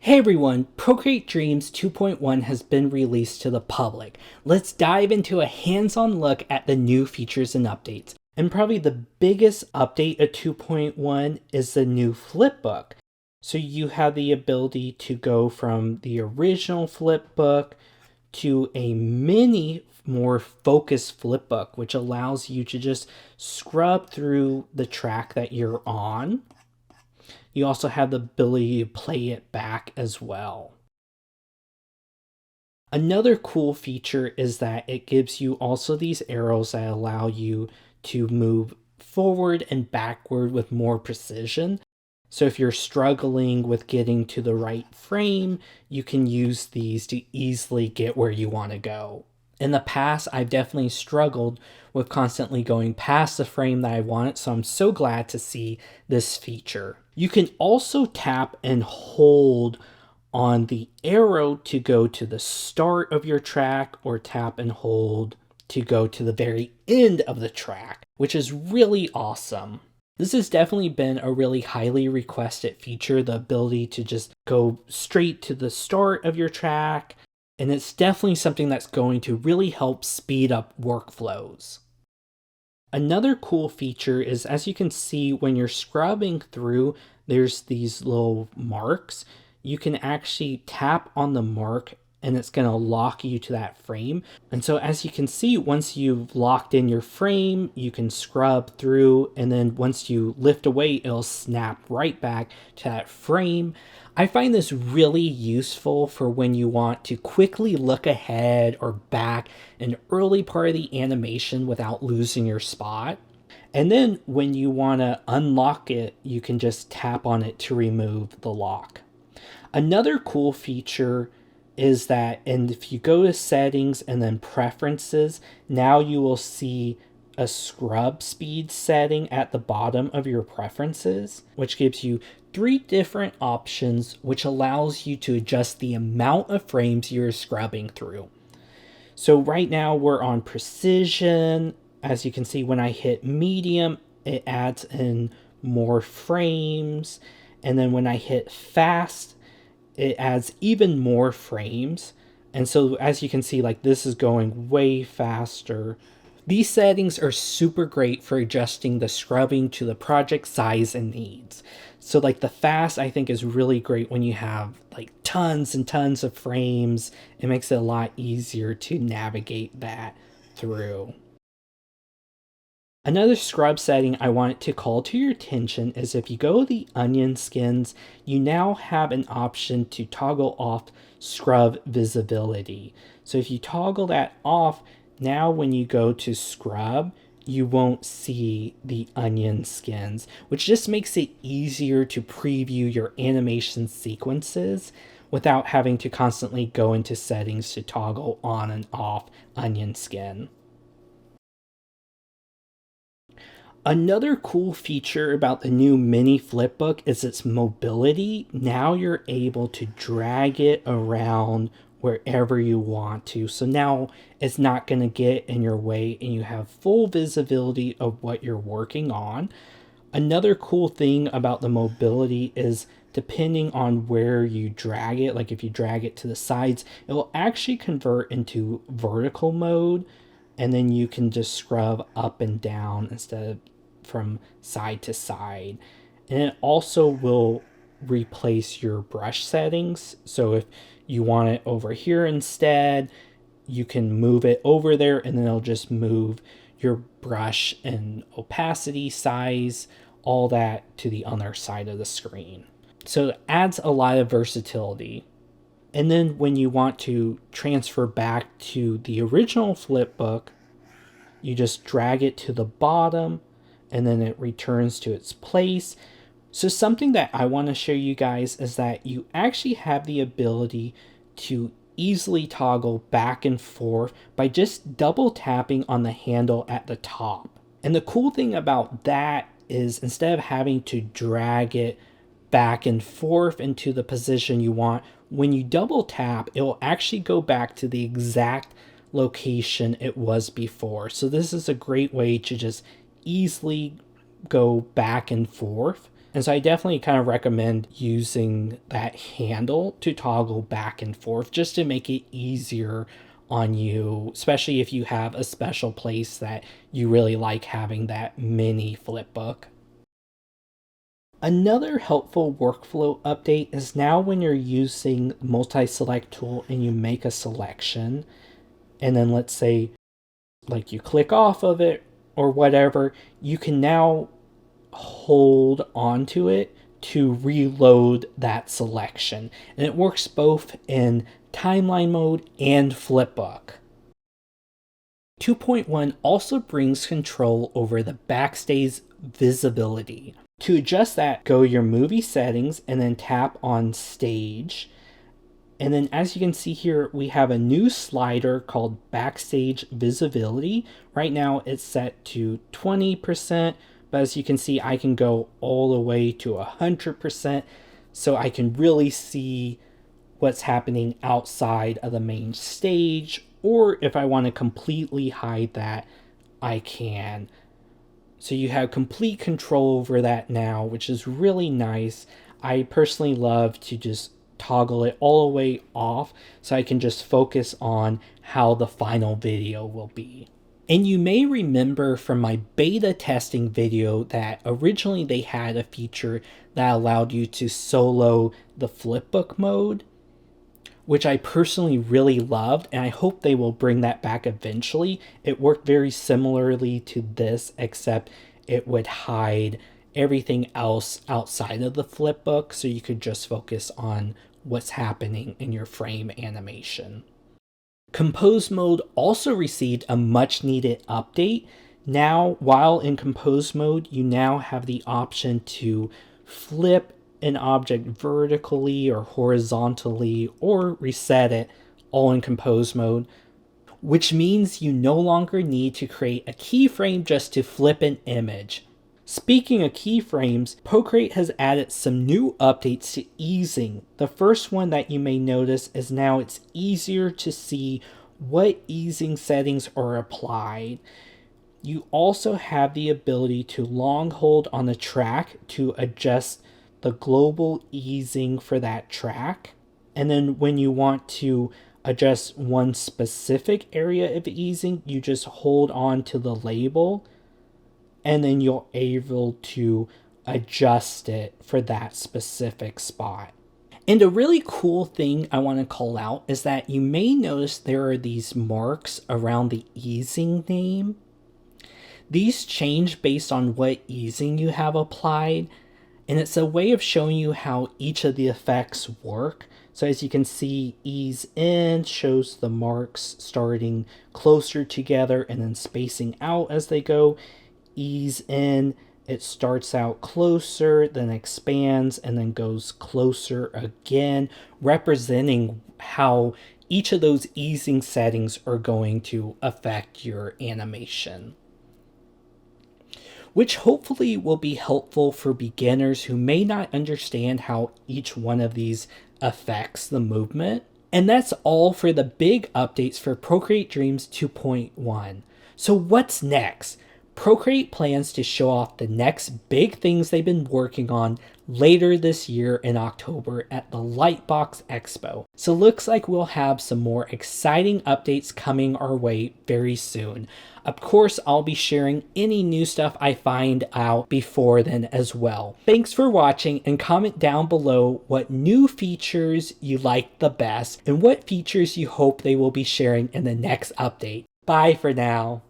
Hey everyone, Procreate Dreams 2.1 has been released to the public. Let's dive into a hands-on look at the new features and updates. And probably the biggest update of 2.1 is the new flipbook. So you have the ability to go from the original flipbook to a mini, more focused flipbook, which allows you to just scrub through the track that you're on. You also have the ability to play it back as well. Another cool feature is that it gives you also these arrows that allow you to move forward and backward with more precision. So if you're struggling with getting to the right frame, you can use these to easily get where you want to go. In the past, I've definitely struggled with constantly going past the frame that I want, so I'm so glad to see this feature. You can also tap and hold on the arrow to go to the start of your track, or tap and hold to go to the very end of the track, which is really awesome. This has definitely been a really highly requested feature, the ability to just go straight to the start of your track. And it's definitely something that's going to really help speed up workflows. Another cool feature is, as you can see, when you're scrubbing through, there's these little marks. You can actually tap on the mark and it's going to lock you to that frame. And so as you can see, once you've locked in your frame, you can scrub through, and then once you lift away, it'll snap right back to that frame. I find this really useful for when you want to quickly look ahead or back an early part of the animation without losing your spot. And then when you want to unlock it, you can just tap on it to remove the lock. Another cool feature is that, and if you go to settings and then preferences, now you will see a scrub speed setting at the bottom of your preferences, which gives you 3 different options, which allows you to adjust the amount of frames you're scrubbing through. So right now we're on precision. As you can see, when I hit medium, it adds in more frames. And then when I hit fast, it adds even more frames. And so as you can see, like, this is going way faster. These settings are super great for adjusting the scrubbing to the project size and needs. So like the fast, I think, is really great when you have like tons and tons of frames. It makes it a lot easier to navigate that through. Another scrub setting I want to call to your attention is, if you go to the onion skins, you now have an option to toggle off scrub visibility. So if you toggle that off, now when you go to scrub, you won't see the onion skins, which just makes it easier to preview your animation sequences without having to constantly go into settings to toggle on and off onion skin. Another cool feature about the new Mini Flipbook is its mobility. Now you're able to drag it around wherever you want to. So now it's not going to get in your way and you have full visibility of what you're working on. Another cool thing about the mobility is, depending on where you drag it, like if you drag it to the sides, it will actually convert into vertical mode, and then you can just scrub up and down instead of from side to side. And it also will replace your brush settings. So if you want it over here instead, you can move it over there, and then it'll just move your brush and opacity, size, all that to the other side of the screen. So it adds a lot of versatility. And then when you want to transfer back to the original flipbook, you just drag it to the bottom and then it returns to its place. So something that I want to show you guys is that you actually have the ability to easily toggle back and forth by just double tapping on the handle at the top. And the cool thing about that is, instead of having to drag it back and forth into the position you want, when you double tap, it will actually go back to the exact location it was before. So this is a great way to just easily go back and forth. And so I definitely kind of recommend using that handle to toggle back and forth just to make it easier on you, especially if you have a special place that you really like having that mini flipbook. Another helpful workflow update is now when you're using the multi-select tool and you make a selection, and then let's say like you click off of it or whatever, you can now hold onto it to reload that selection. And it works both in timeline mode and flipbook. 2.1 also brings control over the backstage visibility. To adjust that, go your movie settings and then tap on stage. And then as you can see here, we have a new slider called Backstage Visibility. Right now it's set to 20%, but as you can see, I can go all the way to 100%, so I can really see what's happening outside of the main stage, or if I want to completely hide that, I can. So you have complete control over that now, which is really nice. I personally love to just toggle it all the way off so I can just focus on how the final video will be. And you may remember from my beta testing video that originally they had a feature that allowed you to solo the flipbook mode, which I personally really loved, and I hope they will bring that back eventually. It worked very similarly to this, except it would hide everything else outside of the flipbook, so you could just focus on what's happening in your frame animation. Compose mode also received a much needed update. Now, while in compose mode, you now have the option to flip an object vertically or horizontally or reset it, all in compose mode, which means you no longer need to create a keyframe just to flip an image. Speaking of keyframes, Procreate has added some new updates to easing. The first one that you may notice is now it's easier to see what easing settings are applied. You also have the ability to long hold on the track to adjust the global easing for that track. And then when you want to adjust one specific area of easing, you just hold on to the label and then you're able to adjust it for that specific spot. And a really cool thing I want to call out is that you may notice there are these marks around the easing name. These change based on what easing you have applied, and it's a way of showing you how each of the effects work. So as you can see, ease in shows the marks starting closer together and then spacing out as they go. Ease in, it starts out closer, then expands, and then goes closer again, representing how each of those easing settings are going to affect your animation, which hopefully will be helpful for beginners who may not understand how each one of these affects the movement. And that's all for the big updates for Procreate Dreams 2.1. So what's next? Procreate plans to show off the next big things they've been working on later this year in October at the Lightbox Expo. So looks like we'll have some more exciting updates coming our way very soon. Of course, I'll be sharing any new stuff I find out before then as well. Thanks for watching, and comment down below what new features you like the best and what features you hope they will be sharing in the next update. Bye for now.